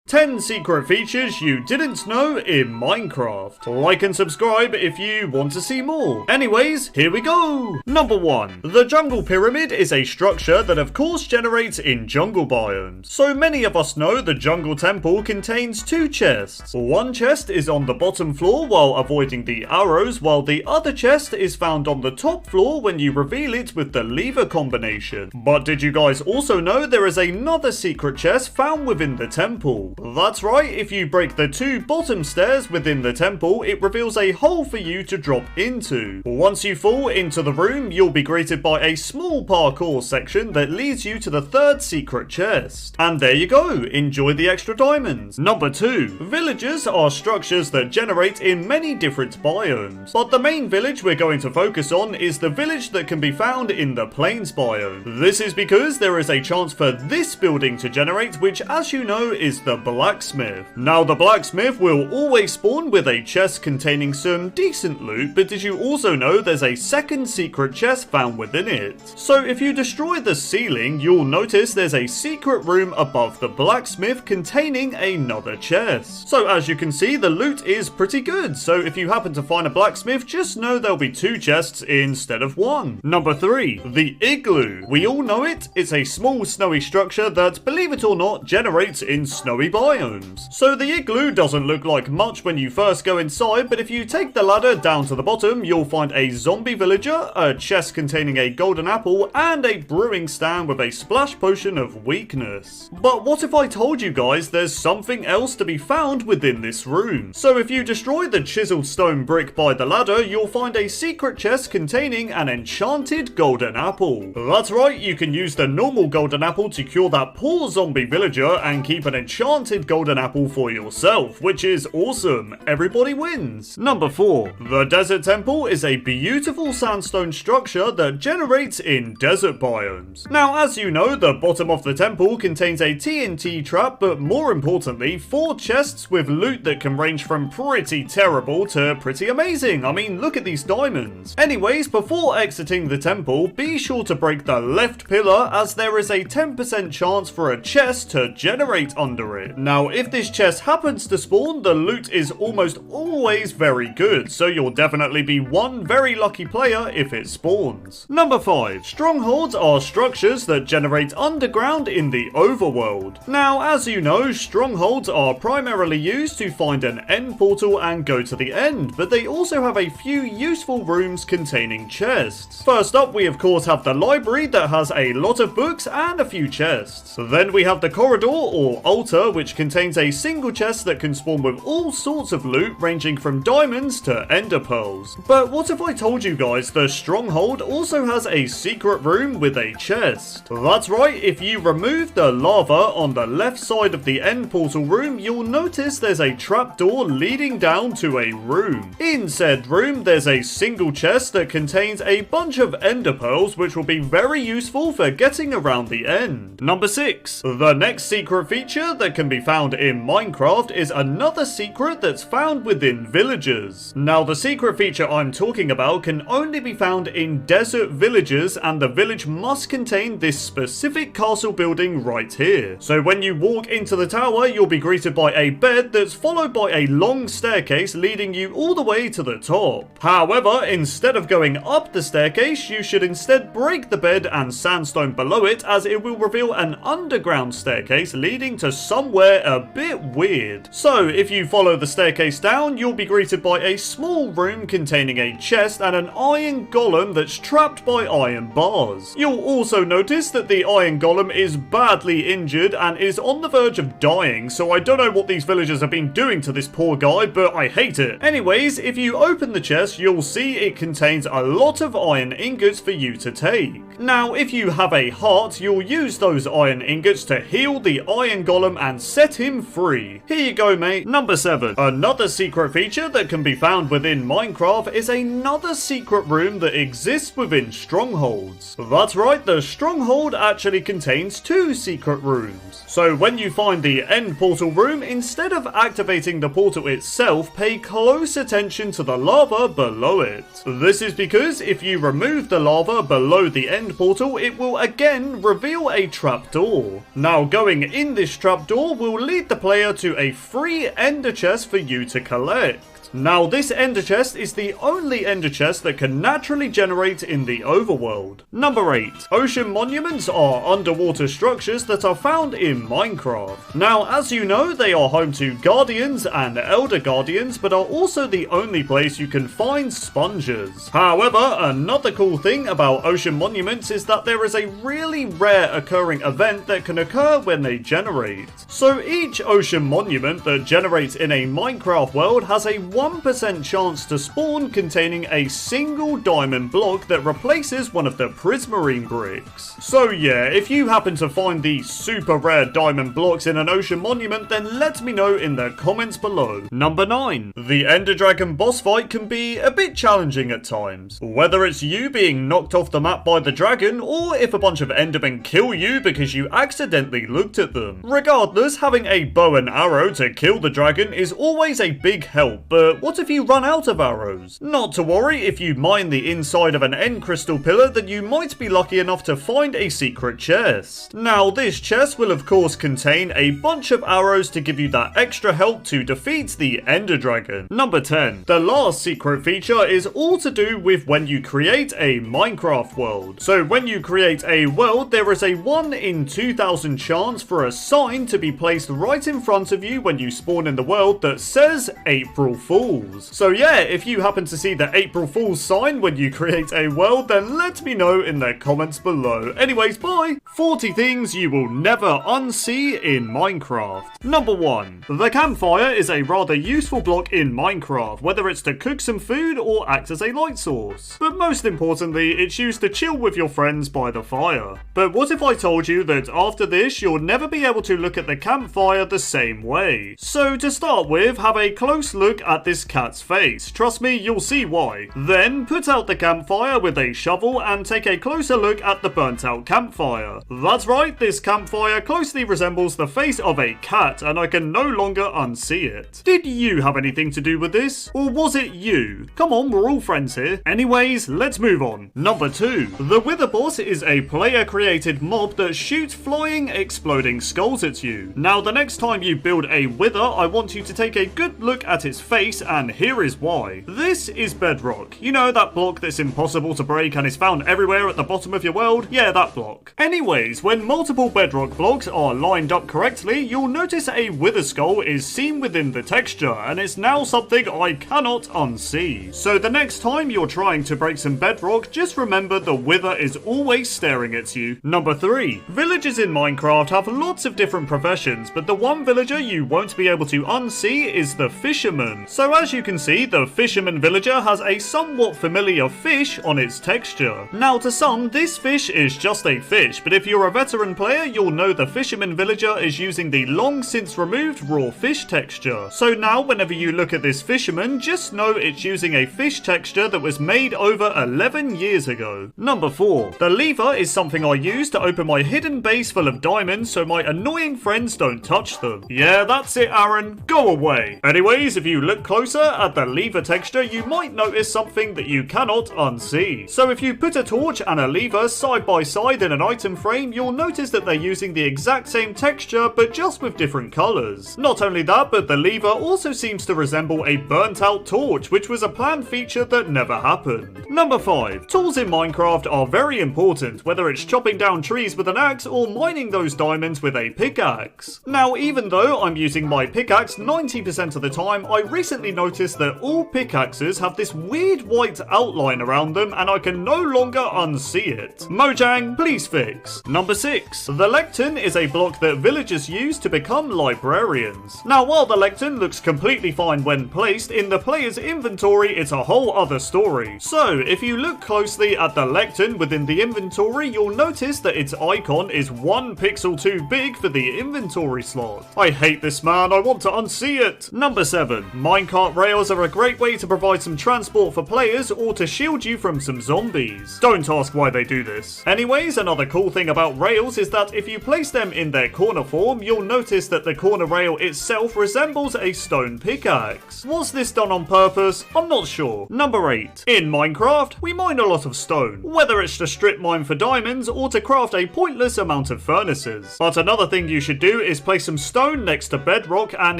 10 secret features you didn't know in Minecraft. Like and subscribe if you want to see more. Anyways, here we go! Number 1. The Jungle Pyramid is a structure that of course generates in jungle biomes. So many of us know the Jungle Temple contains 2 chests. One chest is on the bottom floor while avoiding the arrows, while the other chest is found on the top floor when you reveal it with the lever combination. But did you guys also know there is another secret chest found within the temple? That's right, if you break the 2 bottom stairs within the temple, it reveals a hole for you to drop into. Once you fall into the room, you'll be greeted by a small parkour section that leads you to the 3rd secret chest. And there you go, enjoy the extra diamonds. Number 2. Villages are structures that generate in many different biomes, but the main village we're going to focus on is the village that can be found in the plains biome. This is because there is a chance for this building to generate, which as you know is the blacksmith. Now the blacksmith will always spawn with a chest containing some decent loot, but did you also know there's a 2nd secret chest found within it? So if you destroy the ceiling, you'll notice there's a secret room above the blacksmith containing another chest. So as you can see, the loot is pretty good, so if you happen to find a blacksmith, just know there'll be 2 chests instead of 1. Number 3. The igloo. We all know it, it's a small snowy structure that, believe it or not, generates in snowy biomes. So the igloo doesn't look like much when you first go inside, but if you take the ladder down to the bottom, you'll find a zombie villager, a chest containing a golden apple, and a brewing stand with a splash potion of weakness. But what if I told you guys there's something else to be found within this room? So if you destroy the chiseled stone brick by the ladder, you'll find a secret chest containing an enchanted golden apple. That's right, you can use the normal golden apple to cure that poor zombie villager and keep an enchanted golden apple for yourself, which is awesome. Everybody wins. Number 4. The Desert Temple is a beautiful sandstone structure that generates in desert biomes. Now, as you know, the bottom of the temple contains a TNT trap, but more importantly, 4 chests with loot that can range from pretty terrible to pretty amazing. I mean, look at these diamonds. Anyways, before exiting the temple, be sure to break the left pillar, as there is a 10% chance for a chest to generate under it. Now, if this chest happens to spawn, the loot is almost always very good, so you'll definitely be one very lucky player if it spawns. Number 5. Strongholds are structures that generate underground in the overworld. Now, as you know, strongholds are primarily used to find an end portal and go to the end, but they also have a few useful rooms containing chests. First up, we of course have the library that has a lot of books and a few chests. Then we have the corridor or altar, which contains a single chest that can spawn with all sorts of loot ranging from diamonds to ender pearls. But what if I told you guys the stronghold also has a secret room with a chest? That's right, if you remove the lava on the left side of the end portal room, you'll notice there's a trapdoor leading down to a room. In said room, there's a single chest that contains a bunch of ender pearls, which will be very useful for getting around the end. Number 6. The next secret feature that can be found in Minecraft is another secret that's found within villages. Now, the secret feature I'm talking about can only be found in desert villages, and the village must contain this specific castle building right here. So when you walk into the tower, you'll be greeted by a bed that's followed by a long staircase leading you all the way to the top. However, instead of going up the staircase, you should instead break the bed and sandstone below it, as it will reveal an underground staircase leading to somewhere a bit weird. So if you follow the staircase down, you'll be greeted by a small room containing a chest and an iron golem that's trapped by iron bars. You'll also notice that the iron golem is badly injured and is on the verge of dying, so I don't know what these villagers have been doing to this poor guy, but I hate it. Anyways, if you open the chest, you'll see it contains a lot of iron ingots for you to take. Now, if you have a heart, you'll use those iron ingots to heal the iron golem and set him free. Here you go, mate. Number 7. Another secret feature that can be found within Minecraft is another secret room that exists within strongholds. That's right, the stronghold actually contains 2 secret rooms. So when you find the end portal room, instead of activating the portal itself, pay close attention to the lava below it. This is because if you remove the lava below the end portal, it will again reveal a trapdoor. Now, going in this trapdoor will lead the player to a free ender chest for you to collect. Now, this ender chest is the only ender chest that can naturally generate in the overworld. Number 8. Ocean monuments are underwater structures that are found in Minecraft. Now, as you know, they are home to guardians and elder guardians, but are also the only place you can find sponges. However, another cool thing about ocean monuments is that there is a really rare occurring event that can occur when they generate. So each ocean monument that generates in a Minecraft world has a 1% chance to spawn containing a single diamond block that replaces one of the prismarine bricks. So yeah, if you happen to find these super rare diamond blocks in an ocean monument, then let me know in the comments below. Number 9. The Ender Dragon boss fight can be a bit challenging at times. Whether it's you being knocked off the map by the dragon, or if a bunch of Endermen kill you because you accidentally looked at them. Regardless, having a bow and arrow to kill the dragon is always a big help, but what if you run out of arrows? Not to worry, if you mine the inside of an end crystal pillar, then you might be lucky enough to find a secret chest. Now, this chest will of course contain a bunch of arrows to give you that extra help to defeat the Ender Dragon. Number 10. The last secret feature is all to do with when you create a Minecraft world. So when you create a world, there is a 1 in 2000 chance for a sign to be placed right in front of you when you spawn in the world that says April Fools. So yeah, if you happen to see the April Fool's sign when you create a world, then let me know in the comments below. Anyways, bye! 40 things you will never unsee in Minecraft. Number 1. The campfire is a rather useful block in Minecraft, whether it's to cook some food or act as a light source. But most importantly, it's used to chill with your friends by the fire. But what if I told you that after this, you'll never be able to look at the campfire the same way? So to start with, have a close look at this cat's face. Trust me, you'll see why. Then put out the campfire with a shovel and take a closer look at the burnt out campfire. That's right, this campfire closely resembles the face of a cat and I can no longer unsee it. Did you have anything to do with this? Or was it you? Come on, we're all friends here. Anyways, let's move on. Number 2. The Wither Boss is a player created mob that shoots flying, exploding skulls at you. Now, the next time you build a Wither, I want you to take a good look at its face, and here is why. This is bedrock. You know, that block that's impossible to break and is found everywhere at the bottom of your world? Yeah, that block. Anyways, when multiple bedrock blocks are lined up correctly, you'll notice a Wither skull is seen within the texture, and it's now something I cannot unsee. So the next time you're trying to break some bedrock, just remember the Wither is always staring at you. Number 3. Villagers in Minecraft have lots of different professions, but the one villager you won't be able to unsee is the fisherman. So as you can see, the fisherman villager has a somewhat familiar fish on its texture. Now to some, this fish is just a fish, but if you're a veteran player, you'll know the fisherman villager is using the long since removed raw fish texture. So now whenever you look at this fisherman, just know it's using a fish texture that was made over 11 years ago. Number 4. The lever is something I use to open my hidden base full of diamonds so my annoying friends don't touch them. Yeah, that's it, Aaron. Go away. Anyways, if you look closer at the lever texture, you might notice something that you cannot unsee. So if you put a torch and a lever side by side in an item frame, you'll notice that they're using the exact same texture but just with different colors. Not only that, but the lever also seems to resemble a burnt out torch, which was a planned feature that never happened. Number 5. Tools in Minecraft are very important, whether it's chopping down trees with an axe or mining those diamonds with a pickaxe. Now, even though I'm using my pickaxe 90% of the time, I recently noticed that all pickaxes have this weird white outline around them and I can no longer unsee it. Mojang, please fix. Number 6. The lectern is a block that villagers use to become librarians. Now, while the lectern looks completely fine when placed, in the player's inventory it's a whole other story. So, if you look closely at the lectern within the inventory, you'll notice that its icon is 1 pixel too big for the inventory slot. I hate this, man, I want to unsee it. Number 7. Minecart rails are a great way to provide some transport for players or to shield you from some zombies. Don't ask why they do this. Anyways, another cool thing about rails is that if you place them in their corner form, you'll notice that the corner rail itself resembles a stone pickaxe. Was this done on purpose? I'm not sure. Number 8. In Minecraft, we mine a lot of stone, whether it's to strip mine for diamonds or to craft a pointless amount of furnaces. But another thing you should do is place some stone next to bedrock, and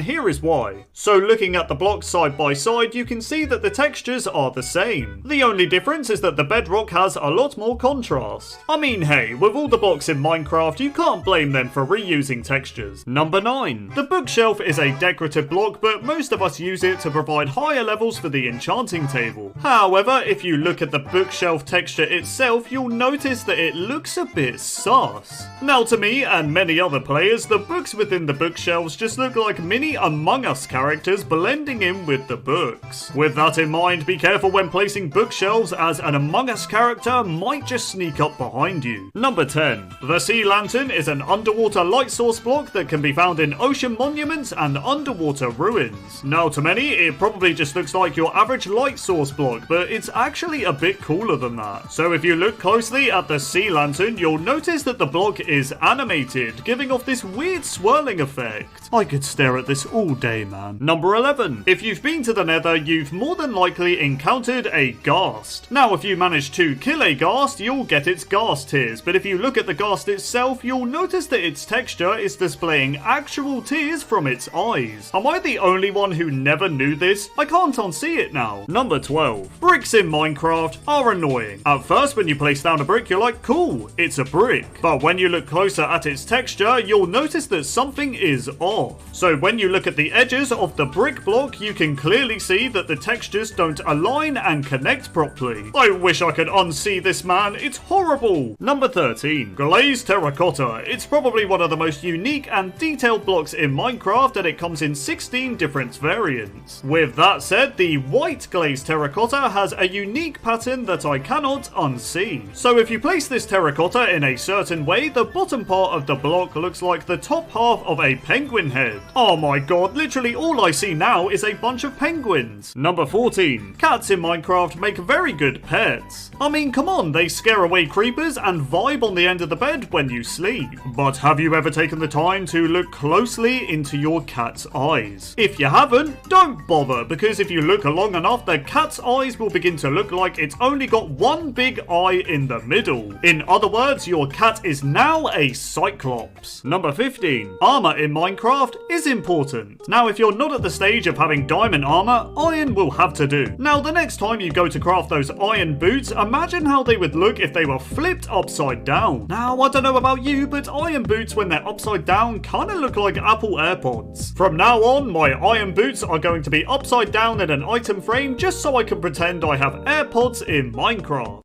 here is why. So looking at the blocks side by side, you can see that the textures are the same. The only difference is that the bedrock has a lot more contrast. I mean, hey, with all the blocks in Minecraft, you can't blame them for reusing textures. Number 9. The bookshelf is a decorative block, but most of us use it to provide higher levels for the enchanting table. However, if you look at the bookshelf texture itself, you'll notice that it looks a bit sus. Now to me and many other players, the books within the bookshelves just look like mini Among Us characters blending in with the books. With that in mind, be careful when placing bookshelves, as an Among Us character might just sneak up behind you. Number 10. The sea lantern is an underwater light source block that can be found in ocean monuments and underwater ruins. Now to many, it probably just looks like your average light source block, but it's actually a bit cooler than that. So if you look closely at the sea lantern, you'll notice that the block is animated, giving off this weird swirling effect. I could stare at this all day, man. Number 11. If you've been to the Nether, you've more than likely encountered a ghast. Now if you manage to kill a ghast, you'll get its ghast tears, but if you look at the ghast itself, you'll notice that its texture is displaying actual tears from its eyes. Am I the only one who never knew this? I can't unsee it now. Number 12. Bricks in Minecraft are annoying. At first, when you place down a brick, you're like, cool, it's a brick. But when you look closer at its texture, you'll notice that something is off. So when you look at the edges of the brick block, you can clearly see that the textures don't align and connect properly. I wish I could unsee this, man. It's horrible. Number 13. Glazed terracotta. It's probably one of the most unique and detailed blocks in Minecraft, and it comes in 16 different variants. With that said, the white glazed terracotta has a unique pattern that I cannot unsee. So if you place this terracotta in a certain way, the bottom part of the block looks like the top half of a penguin head. Oh my god, literally all I see now is a bunch of penguins. Number 14. Cats in Minecraft make very good pets. I mean, come on, they scare away creepers and vibe on the end of the bed when you sleep. But have you ever taken the time to look closely into your cat's eyes? If you haven't, don't bother, because if you look long enough, the cat's eyes will begin to look like it's only got one big eye in the middle. In other words, your cat is now a cyclops. Number 15. Armor in Minecraft is important. Now, if you're not at the stage of having diamond armor, iron will have to do. Now, the next time you go to craft those iron boots, imagine how they would look if they were flipped upside down. Now, I don't know about you, but iron boots when they're upside down kind of look like Apple AirPods. From now on, my iron boots are going to be upside down in an item frame just so I can pretend I have AirPods in Minecraft.